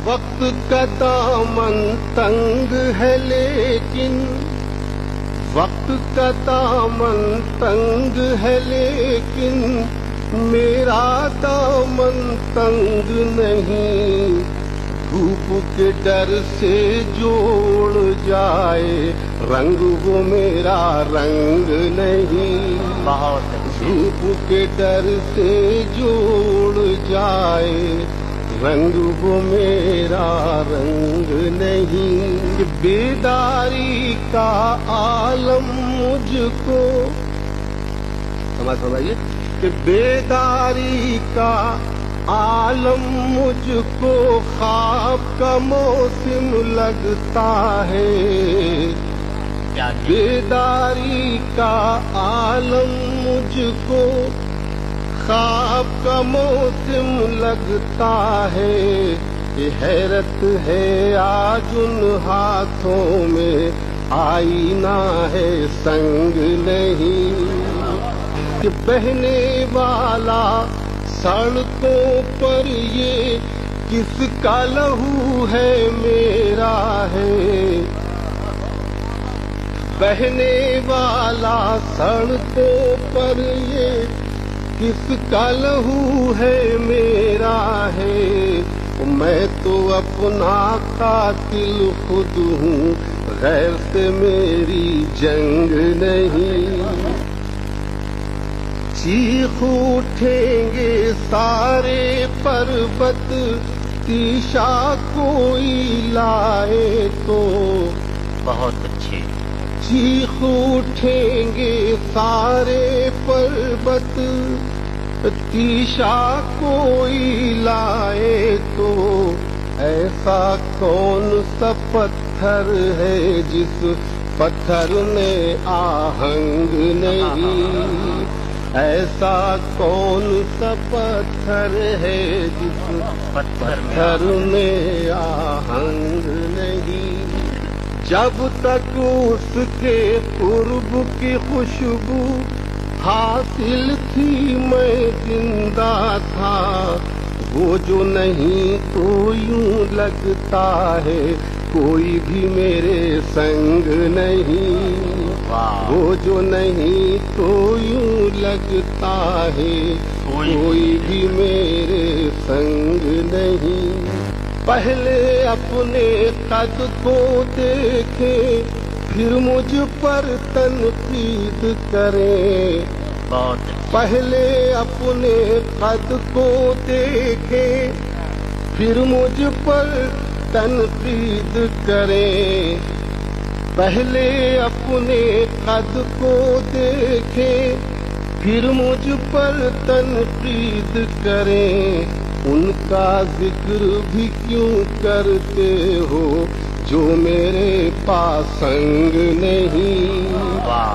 وقت کا دامن تنگ ہے لیکن وقت کا دامن تنگ ہے لیکن میرا دامن تنگ نہیں. دھوپ کے ڈر سے جوڑ جائے رنگ وہ میرا رنگ نہیں. دھوپ کے ڈر سے جوڑ جائے رنگ وہ میرا رنگ نہیں. بیداری کا عالم مجھ کو سمجھ فرمائیے کہ بیداری کا عالم مجھ کو خواب کا موسم لگتا ہے. بیداری کا عالم مجھ کو خواب کا موسم لگتا ہے. یہ حیرت ہے آج ان ہاتھوں میں آئینہ ہے سنگ نہیں. کہ بہنے والا سڑکوں پر یہ کس کا لہو ہے میرا ہے. بہنے والا سڑکوں پر یہ کس کا لہو ہے میرا ہے. میں تو اپنا قاتل خود ہوں غیر سے میری جنگ نہیں. چیخ اٹھیں گے سارے پربت تیشا کوئی لائے تو. بہت اچھے. چیخ اٹھیں گے سارے پربت تیشا کوئی لائے تو. ایسا کون سا پتھر ہے جس پتھر نے آہنگ نہیں. ایسا کون سا پتھر ہے جس پتھر میں آہنگ نہیں. جب تک اس کے قرب کی خوشبو حاصل تھی میں زندہ تھا. وہ جو نہیں تو یوں لگتا ہے کوئی بھی میرے سنگ نہیں. وہ جو نہیں تو یوں لگتا ہے کوئی بھی میرے سنگ نہیں. پہلے اپنے قد کو دیکھیں پھر مجھ پر تنقید کریں. پہلے اپنے قد کو دیکھیں پھر مجھ پر تنقید کریں. پہلے اپنے قد کو دیکھیں پھر مجھ پر تنقید کریں. ان کا ذکر بھی کیوں کرتے ہو جو میرے پاس سنگ نہیں.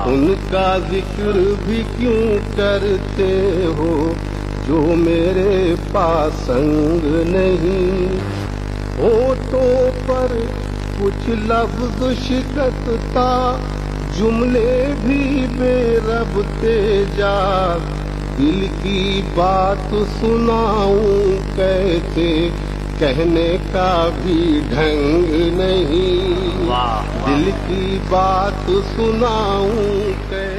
ان کا ذکر بھی کیوں کرتے ہو جو میرے پاس سنگ نہیں. ہونٹوں پر کچھ لفظ شکستہ جملے بھی بے رب تیجا. دل کی بات سناؤں کیسے کہنے کا بھی ڈھنگ نہیں. دل کی بات سناؤں کیسے